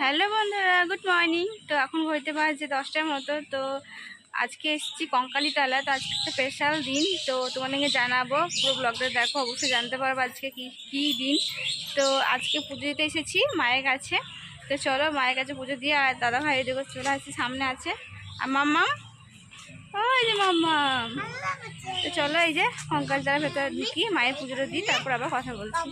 Hello বন্ধুরা, good morning. তো এখন ঘড়িতে বাজে 10টার মতো। তো আজকে এসেছি কঙ্কালীতলা। তো আজকে একটা স্পেশাল দিন, তো তোমাদেরকে জানাবো। পুরো ব্লগটা দেখো, অবশ্যই জানতে পারবো আজকে কি দিন। তো আজকে পুজো দিতে এসেছি মায়ের কাছে। তো চলো মায়ের কাছে পুজো দিয়ে, আর দাদা ভাই এদিকে চলে আসছে, সামনে আছে। আর মাম্মাম, ওই যে মাম্মাম। তো চলো এই যে কঙ্কালীতলার ভেতরে ঢুকি, মায়ের পুজোটা দিই, তারপর আবার কথা বলছি।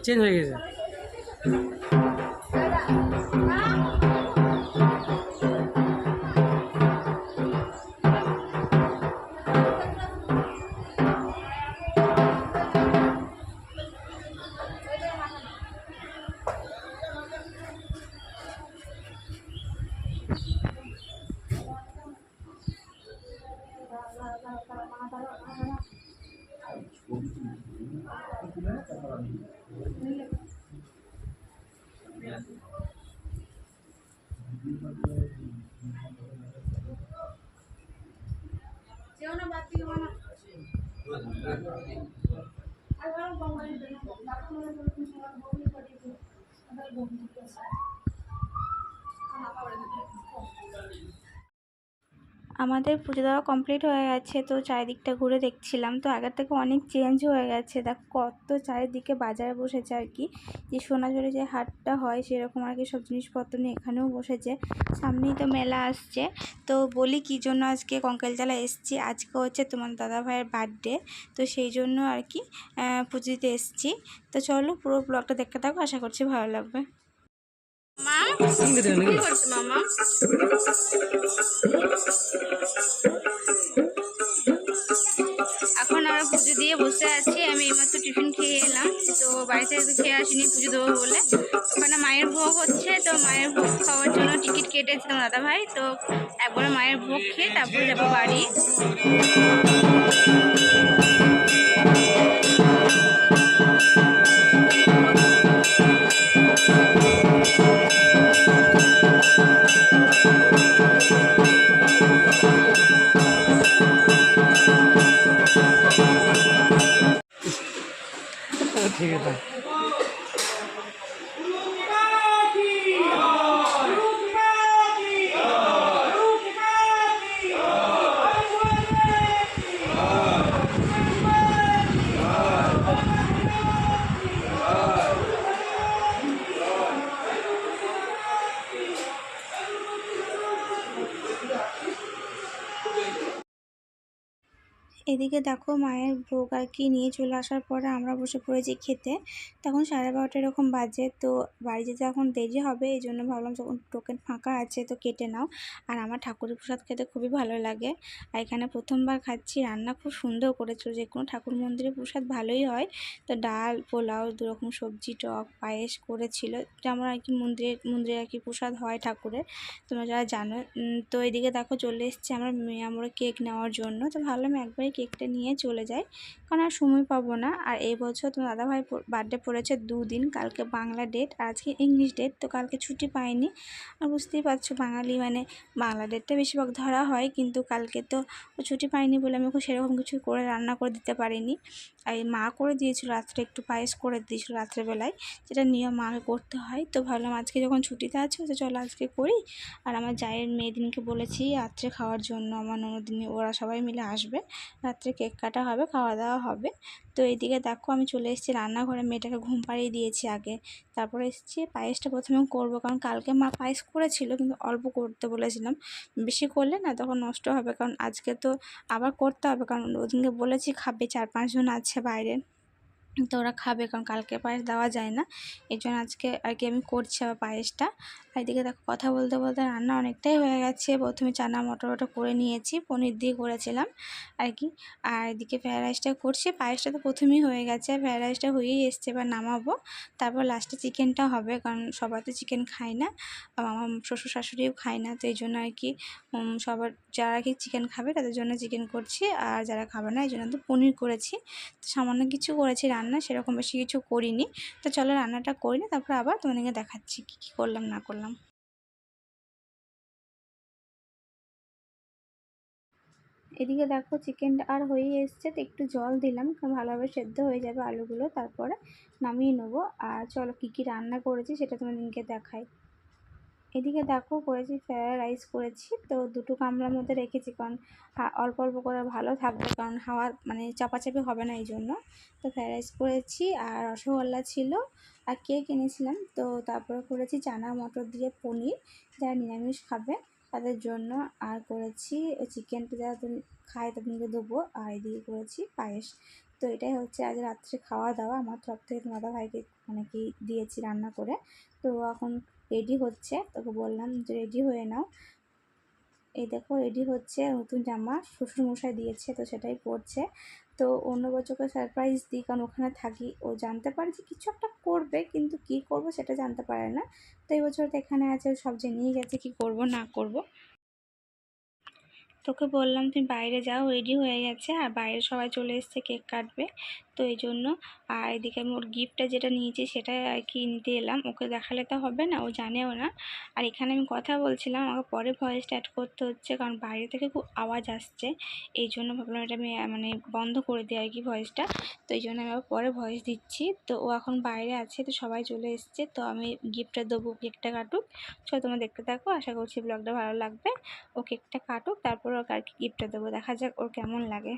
চেঞ্জ হয়ে গেছে। আমাদের পুজো দেওয়া কমপ্লিট হয়ে গেছে। তো চারিদিকটা ঘুরে দেখছিলাম, তো আগের থেকে অনেক চেঞ্জ হয়ে গেছে। দেখো কত চারিদিকে বাজারে বসেছে আর কি, যে সোনাঝুরি যে হাটটা হয় সেরকম আর কি, সব জিনিসপত্র নিয়ে এখানেও বসেছে। সামনেই তো মেলা আসছে। তো বলি কী জন্য আজকে কঙ্কালীতলা এসেছি, আজকে হচ্ছে তোমার দাদা ভাইয়ের বার্থডে। তো সেই জন্য আর কি পুজো দিতে এসেছি। তো চলো পুরো ব্লগটা দেখতে থাকো, আশা করছি ভালো লাগবে। মামা এখন আমরা পুজো দিয়ে বসে আছি। আমি এইমাত্র টিফিন খেয়ে এলাম, তো বাড়িতে খেয়ে আসিনি, পুজো দেবো বলে। ওখানে মায়ের ভোগ হচ্ছে, তো মায়ের ভোগ খাওয়ার জন্য টিকিট কেটেছে তোমার দাদা ভাই। তো একবার মায়ের ভোগ খেয়ে তারপরে যাবো বাড়ি। ঠিক আছে। এদিকে দেখো মায়ের ভোগ আর কি নিয়ে চলে আসার পরে আমরা বসে পড়েছি খেতে। তখন 12:30 এরকম বাজে। তো বাড়ি যেতে এখন দেরি হবে, এই জন্য ভাবলাম যখন টোকেন ফাঁকা আছে তো কেটে নাও। আর আমার ঠাকুরের প্রসাদ খেতে খুবই ভালো লাগে। আর এখানে প্রথমবার খাচ্ছি, রান্না খুব সুন্দর করেছিল। যে কোনো ঠাকুর মন্দিরের প্রসাদ ভালোই হয়। তো ডাল, পোলাও, দুরকম সবজি, টক, পায়েস করেছিল, যেমন আর কি মন্দিরে আর কি প্রসাদ হয় ঠাকুরের, তোমরা যারা জানো। তো এদিকে দেখো চলে এসেছি আমরা কেক নেওয়ার জন্য। তো ভাবলাম একবারই কেকটা নিয়ে চলে যাই, কারণ আর সময় পাবো না। আর এই বছর তোমার দাদাভাই বার্থডে পড়েছে 2 দিন, কালকে বাংলা ডেট আর আজকে ইংলিশ ডেট। তো কালকে ছুটি পাইনি। আর বুঝতেই পারছো বাঙালি মানে বাংলা ডেটটা বেশিরভাগ ধরা হয়, কিন্তু কালকে তো ছুটি পাইনি বলে আমি সেরকম কিছু করে রান্না করে দিতে পারিনি। আর এই মা করে দিয়েছিল রাত্রে, একটু পায়েস করে দিয়েছিল রাত্রেবেলায়, যেটা নিয়ম মাকে করতে হয়। তো ভাবলাম আজকে যখন ছুটিতে আছে তো চলো আজকে করি। আর আমার জায়ের মেয়েদিনকে বলেছি রাত্রে খাওয়ার জন্য, আমার ননদিনী ওরা সবাই মিলে আসবে। রাত্রে কেক কাটা হবে, খাওয়া দাওয়া হবে। তো এইদিকে দেখো আমি চলে এসেছি রান্নাঘরে, মেয়েটাকে ঘুম পাড়িয়ে দিয়েছি আগে, তারপরে এসেছি পায়েসটা প্রথমে করব, কারণ কালকে মা পায়েস করেছিল কিন্তু অল্প করতে বলেছিলাম, বেশি করলে না তখন নষ্ট হবে, কারণ আজকে তো আবার করতে হবে, কারণ ওদিনকে বলেছি খাবে 4-5 জন আছে বাইরে, তো ওরা খাবে, কারণ কালকে পায়েস দেওয়া যায় না, এই জন্য আজকে আর কি আমি করছি আবার পায়েসটা। আর এদিকে দেখো কথা বলতে বলতে রান্না অনেকটাই হয়ে গেছে। প্রথমে চানা মটর ওটা করে নিয়েছি, পনির দিয়ে করেছিলাম আর কি। আর এদিকে ফ্রায়েড রাইসটা করছি, পায়েসটা তো প্রথমেই হয়ে গেছে, ফ্রায়েড রাইসটা হয়েই এসছে, এবার নামাবো, তারপর লাস্টে চিকেনটা হবে, কারণ সবাই তো চিকেন খায় না, আমার শ্বশুর শাশুড়িও খায় না, তো এই জন্য আর কি সবার যারা কি চিকেন খাবে তাদের জন্য চিকেন করছি, আর যারা খাবে না এই জন্য তো পনির করেছি। তো সামান্য কিছু করেছি রান্না, সেরকম বেশি কিছু করিনি। তো চলো রান্নাটা করি না, তারপর আবার তোমাদেরকে দেখাচ্ছি কী কী করলাম না করলাম। এদিকে দেখো চিকেনটা আর হয়েই এসছে, তো একটু জল দিলাম কারণ ভালোভাবে সেদ্ধ হয়ে যাবে আলুগুলো, তারপরে নামিয়ে নেবো। আর চলো কী কী রান্না করেছি সেটা তোমাদেরকে দেখাই। এদিকে দেখো করেছি ফ্রায়েড রাইস করেছি, তো দুটো গামলার মধ্যে রেখেছি, কারণ অল্প অল্প করে ভালো থাকবে, কারণ হাওয়া মানে চাপাচাপি হবে না এই জন্য। তো ফ্রায়েড রাইস করেছি, আর রসগোল্লা ছিল, আর কেক এনেছিলাম। তো তারপরে করেছি চানা মটর দিয়ে পনির, যারা নিরামিষ খাবে তাদের জন্য। আর করেছি চিকেনটা যারা তুমি খায় তাদেরকে দেবো। আর এদিকে করেছি পায়েস। তো এটাই হচ্ছে আজ রাত্রে খাওয়া দাওয়া, আমার তরফ থেকে দাদা ভাইকে অনেকেই দিয়েছি রান্না করে। তো এখন রেডি হচ্ছে, তোকে বললাম যে রেডি হয়ে নাও। এই দেখো রেডি হচ্ছে, নতুন জামা শ্বশুরমশাই দিয়েছে তো সেটাই পরছে। তো অন্য বছরকে সারপ্রাইজ দিই, কারণ ওখানে থাকি, ও জানতে পারে যে কিছু একটা করবে, কিন্তু কি করব সেটা জানতে পারে না। তো এই বছর তো এখানে আছে, ও সব জেনেই গেছে কি করব না করব। তোকে বললাম তুমি বাইরে যাও, রেডি হয়ে গেছে, আর বাইরে সবাই চলে এসেছে কেক কাটবে, তো এই জন্য। আর এদিকে আমি ওর গিফটটা যেটা নিয়েছি সেটাই আর কি নিতে এলাম, ওকে দেখালে তো হবে না, ও জানেও না। আর এখানে আমি কথা বলছিলাম, আমাকে পরে ভয়েসটা অ্যাড করতে হচ্ছে, কারণ বাইরে থেকে খুব আওয়াজ আসছে, এই জন্য ভাবলাম এটা আমি মানে বন্ধ করে দিই আর কি ভয়েসটা। তো এই জন্য আমি আবার পরে ভয়েস দিচ্ছি। তো ও এখন বাইরে আছে, তো সবাই চলে এসছে, তো আমি গিফটটা দেবো, কেকটা কাটুক। চলো তোমরা দেখতে থাকো, আশা করছি ব্লগটা ভালো লাগবে। ও কেকটা কাটুক, তারপর ওকে আর কি গিফটটা দেবো, দেখা যাক ওর কেমন লাগে।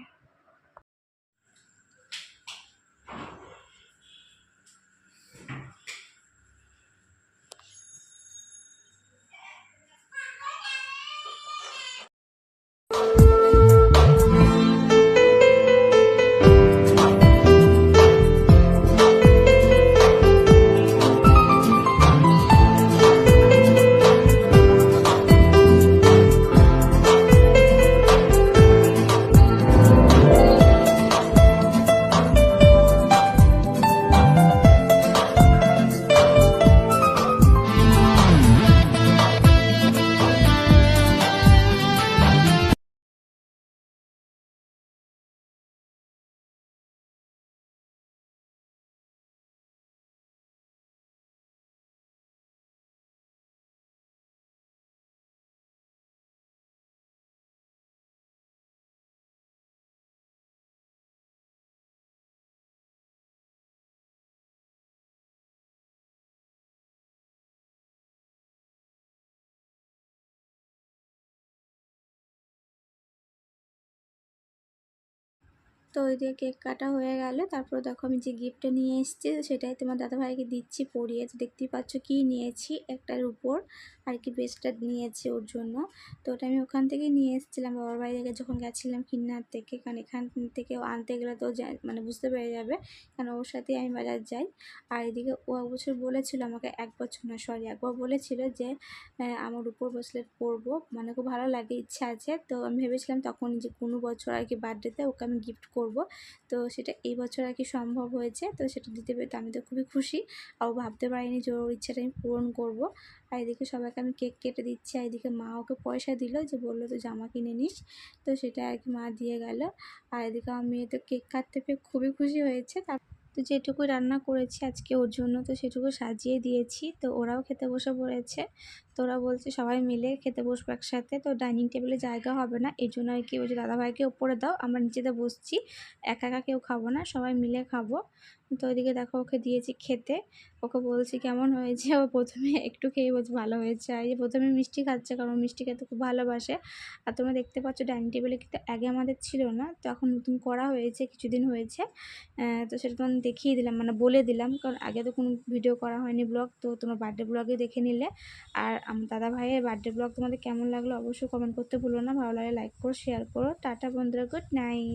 তো ওই দিয়ে কেক কাটা হয়ে গেলে তারপর দেখো আমি যে গিফটটা নিয়ে এসেছি সেটাই তোমার দাদাভাইকে দিচ্ছি পরিয়ে। তো দেখতেই পাচ্ছ কী নিয়েছি, একটার উপর আর কি ব্রেসলেট নিয়েছি ওর জন্য। তো ওটা আমি ওখান থেকেই নিয়ে এসেছিলাম বাবার বাড়ি থেকে যখন গেছিলাম কিন্নার থেকে, কারণ এখান থেকে আনতে গেলে তো মানে বুঝতে পেরে যাবে, কারণ ওর সাথেই আমি বাজার যাই। আর এদিকে ও এক বছর বলেছিল আমাকে, এক বছর না সরি একবার বলেছিল যে আমার উপর ব্রেসলেট পরবো, মানে খুব ভালো লাগে, ইচ্ছা আছে। তো আমি ভেবেছিলাম তখন যে কোনো বছর আর কি বার্থডেতে ওকে আমি গিফট করব, তো সেটা এই বছর আর কি সম্ভব হয়েছে, তো সেটা দিতে পেরে তো আমি তো খুবই খুশি। আর ভাবতে পারিনি যে ওর ইচ্ছাটা আমি পূরণ করব। আর এদিকে সবাইকে আমি কেক কেটে দিচ্ছি, আর এদিকে মা ওকে পয়সা দিল, যে বললো তো জামা কিনে নিস, তো সেটা আর কি মা দিয়ে গেল। আর এদিকে আমার মেয়ে তো কেক কাটতে পেয়ে খুবই খুশি হয়েছে। তো যেটুকু রান্না করেছি আজকে ওর জন্য, তো সেটুকু সাজিয়ে দিয়েছি, তো ওরাও খেতে বসে পড়েছে। তো ওরা বলছে সবাই মিলে খেতে বসবো একসাথে, তো ডাইনিং টেবিলে জায়গা হবে না, এই জন্য আর কি বলছে দাদাভাইকে ওপরে দাও, আমরা নিচেতে বসছি, একা একা কেউ খাবো না, সবাই মিলে খাবো। তো ওইদিকে দেখো ওকে দিয়েছি খেতে, ওকে বলছি কেমন হয়েছে, ও প্রথমে একটু খেয়ে বলছে ভালো হয়েছে, আর এই প্রথমে মিষ্টি খাচ্ছে কারণ ও মিষ্টি খেতে খুব ভালোবাসে। আর তোমরা দেখতে পাচ্ছ ডাইনিং টেবিলে কিন্তু আগে আমাদের ছিল না, তো এখন নতুন করা হয়েছে, কিছুদিন হয়েছে। তো সেটা তোমাদের দেখিয়ে দিলাম, মানে বলে দিলাম, কারণ আগে তো কোনো ভিডিও করা হয়নি ব্লগ, তো তোমরা বার্থডে ব্লগে দেখে নিলে। আর আমার দাদা ভাইয়ের বার্থডে ব্লগ তোমাদের কেমন লাগলো অবশ্যই কমেন্ট করতে ভুলো না, ভালো লাগলে লাইক করো, শেয়ার করো। টাটা বন্ধুরা, গুড নাইট।